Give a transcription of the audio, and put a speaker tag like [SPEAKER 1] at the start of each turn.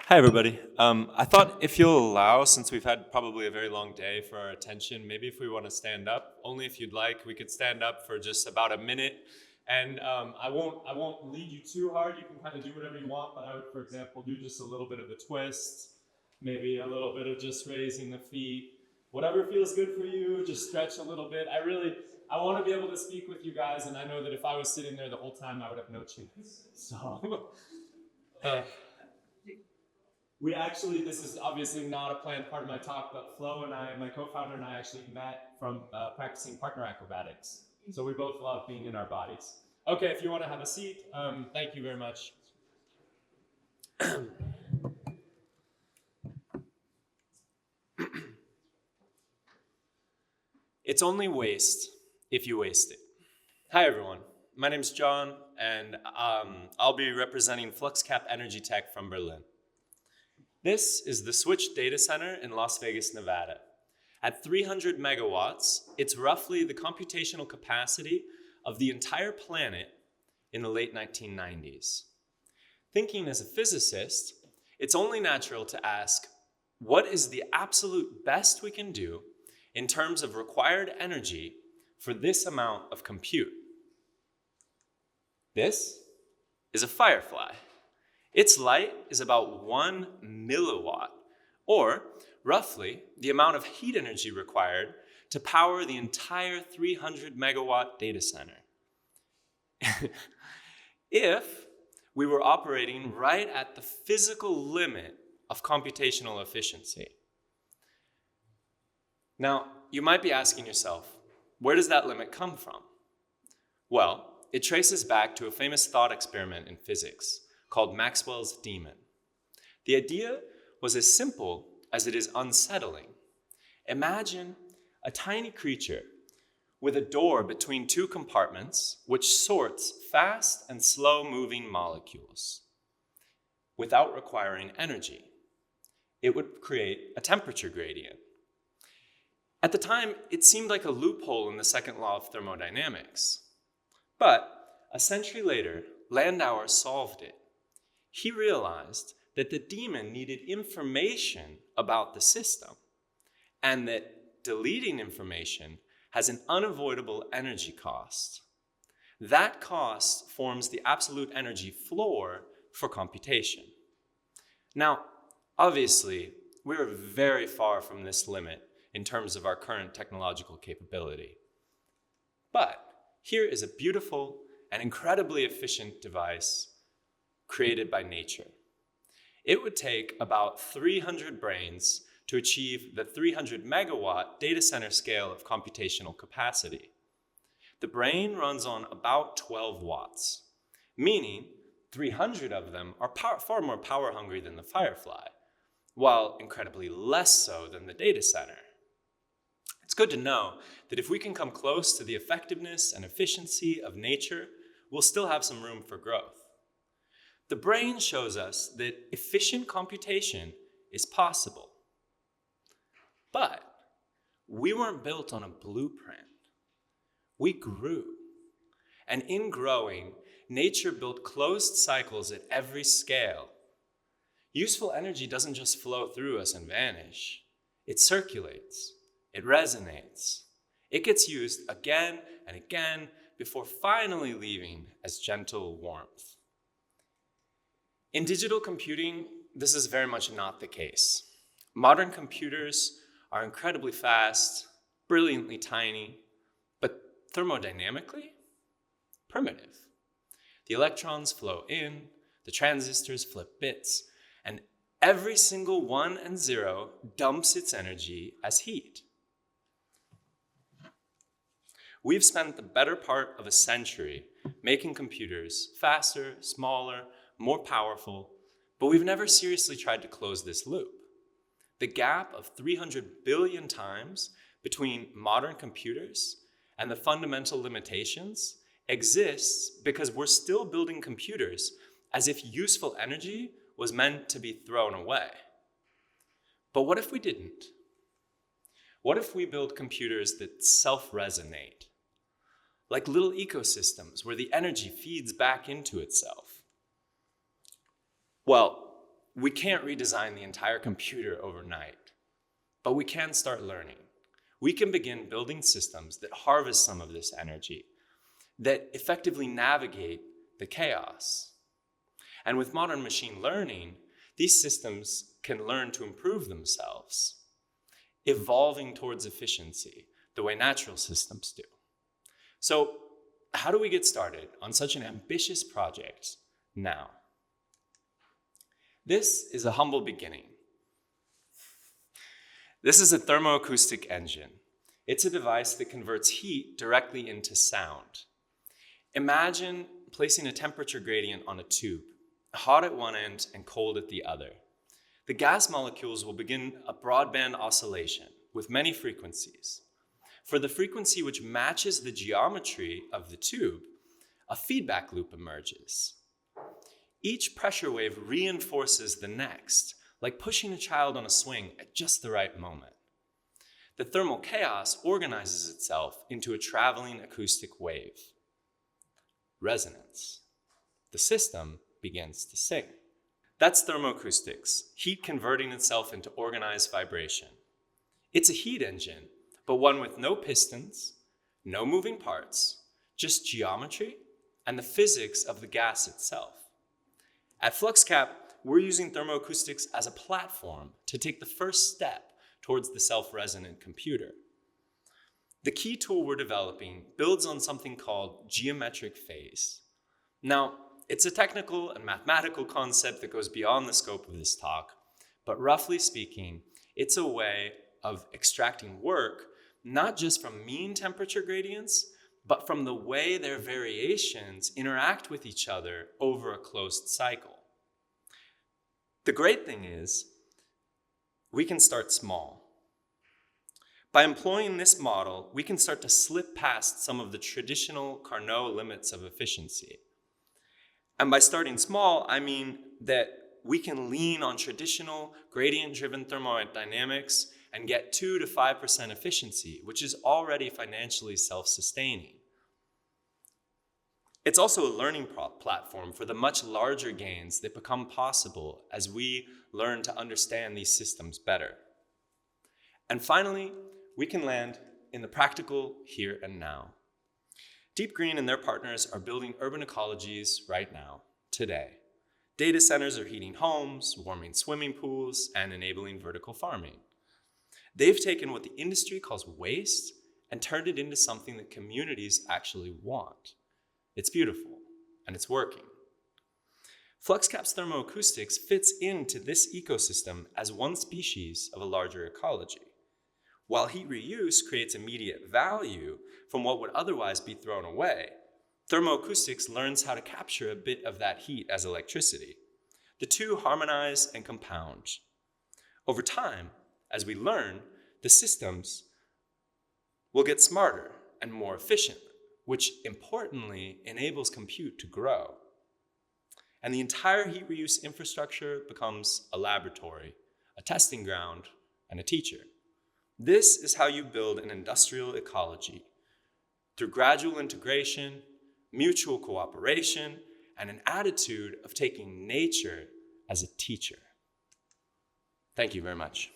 [SPEAKER 1] Hi, everybody. I thought if you'll allow, since we've had probably a very long day for our attention, maybe if we want to stand up, only if you'd like, we could stand up for just about a minute. And I won't lead you too hard. You can kind of do whatever you want, but I would, for example, do just a little bit of the twist, maybe a little bit of just raising the feet. Whatever feels good for you, just stretch a little bit. I want to be able to speak with you guys, and I know that if I was sitting there the whole time, I would have no chance. So, this is obviously not a planned part of my talk, but Flo and I, my co-founder and I actually met from practicing partner acrobatics. So we both love being in our bodies. Okay, if you want to have a seat, thank you very much. It's only waste if you waste it. Hi, everyone. My name's John, and I'll be representing Flux Cap Energy Tech from Berlin. This is the Switch data center in Las Vegas, Nevada. At 300 megawatts, it's roughly the computational capacity of the entire planet in the late 1990s. Thinking as a physicist, it's only natural to ask, what is the absolute best we can do in terms of required energy for this amount of compute? This is a firefly. Its light is about 1 milliwatt, or roughly the amount of heat energy required to power the entire 300 megawatt data center. If we were operating right at the physical limit of computational efficiency. Now, you might be asking yourself, where does that limit come from? Well, it traces back to a famous thought experiment in physics called Maxwell's demon. The idea was as simple as it is unsettling. Imagine a tiny creature with a door between two compartments which sorts fast and slow-moving molecules without requiring energy. It would create a temperature gradient. At the time, it seemed like a loophole in the second law of thermodynamics. But a century later, Landauer solved it. He realized that the demon needed information about the system, and that deleting information has an unavoidable energy cost. That cost forms the absolute energy floor for computation. Now, obviously, we're very far from this limit in terms of our current technological capability. But here is a beautiful and incredibly efficient device created by nature. It would take about 300 brains to achieve the 300 megawatt data center scale of computational capacity. The brain runs on about 12 watts, meaning 300 of them are far more power hungry than the Firefly, while incredibly less so than the data center. It's good to know that if we can come close to the effectiveness and efficiency of nature, we'll still have some room for growth. The brain shows us that efficient computation is possible. But we weren't built on a blueprint. We grew. And in growing, nature built closed cycles at every scale. Useful energy doesn't just flow through us and vanish. It circulates. It resonates. It gets used again and again before finally leaving as gentle warmth. In digital computing, this is very much not the case. Modern computers are incredibly fast, brilliantly tiny, but thermodynamically primitive. The electrons flow in, the transistors flip bits, and every single 1 and 0 dumps its energy as heat. We've spent the better part of a century making computers faster, smaller, more powerful, but we've never seriously tried to close this loop. The gap of 300 billion times between modern computers and the fundamental limitations exists because we're still building computers as if useful energy was meant to be thrown away. But what if we didn't? What if we build computers that self-resonate, like little ecosystems where the energy feeds back into itself? Well, We can't redesign the entire computer overnight, but we can start learning. We can begin building systems that harvest some of this energy, that effectively navigate the chaos. And with modern machine learning, these systems can learn to improve themselves, evolving towards efficiency the way natural systems do. So, how do we get started on such an ambitious project now? This is a humble beginning. This is a thermoacoustic engine. It's a device that converts heat directly into sound. Imagine placing a temperature gradient on a tube, hot at one end and cold at the other. The gas molecules will begin a broadband oscillation with many frequencies. For the frequency which matches the geometry of the tube, a feedback loop emerges. Each pressure wave reinforces the next, like pushing a child on a swing at just the right moment. The thermal chaos organizes itself into a traveling acoustic wave. Resonance. The system begins to sing. That's thermoacoustics, heat converting itself into organized vibration. It's a heat engine, but one with no pistons, no moving parts, just geometry and the physics of the gas itself. At Flux Cap, we're using thermoacoustics as a platform to take the first step towards the self-resonant computer. The key tool we're developing builds on something called geometric phase. Now, it's a technical and mathematical concept that goes beyond the scope of this talk, but roughly speaking, it's a way of extracting work not just from mean temperature gradients, but from the way their variations interact with each other over a closed cycle. The great thing is, we can start small. By employing this model, we can start to slip past some of the traditional Carnot limits of efficiency. And by starting small, I mean that we can lean on traditional gradient-driven thermodynamics and get 2 to 5% efficiency, which is already financially self-sustaining. It's also a learning platform for the much larger gains that become possible as we learn to understand these systems better. And finally, we can land in the practical here and now. Deep Green and their partners are building urban ecologies right now, today. Data centers are heating homes, warming swimming pools, and enabling vertical farming. They've taken what the industry calls waste and turned it into something that communities actually want. It's beautiful, and it's working. FluxCap's thermoacoustics fits into this ecosystem as one species of a larger ecology. While heat reuse creates immediate value from what would otherwise be thrown away, thermoacoustics learns how to capture a bit of that heat as electricity. The two harmonize and compound. Over time, as we learn, the systems will get smarter and more efficient, which importantly enables compute to grow. And the entire heat reuse infrastructure becomes a laboratory, a testing ground, and a teacher. This is how you build an industrial ecology, through gradual integration, mutual cooperation, and an attitude of taking nature as a teacher. Thank you very much.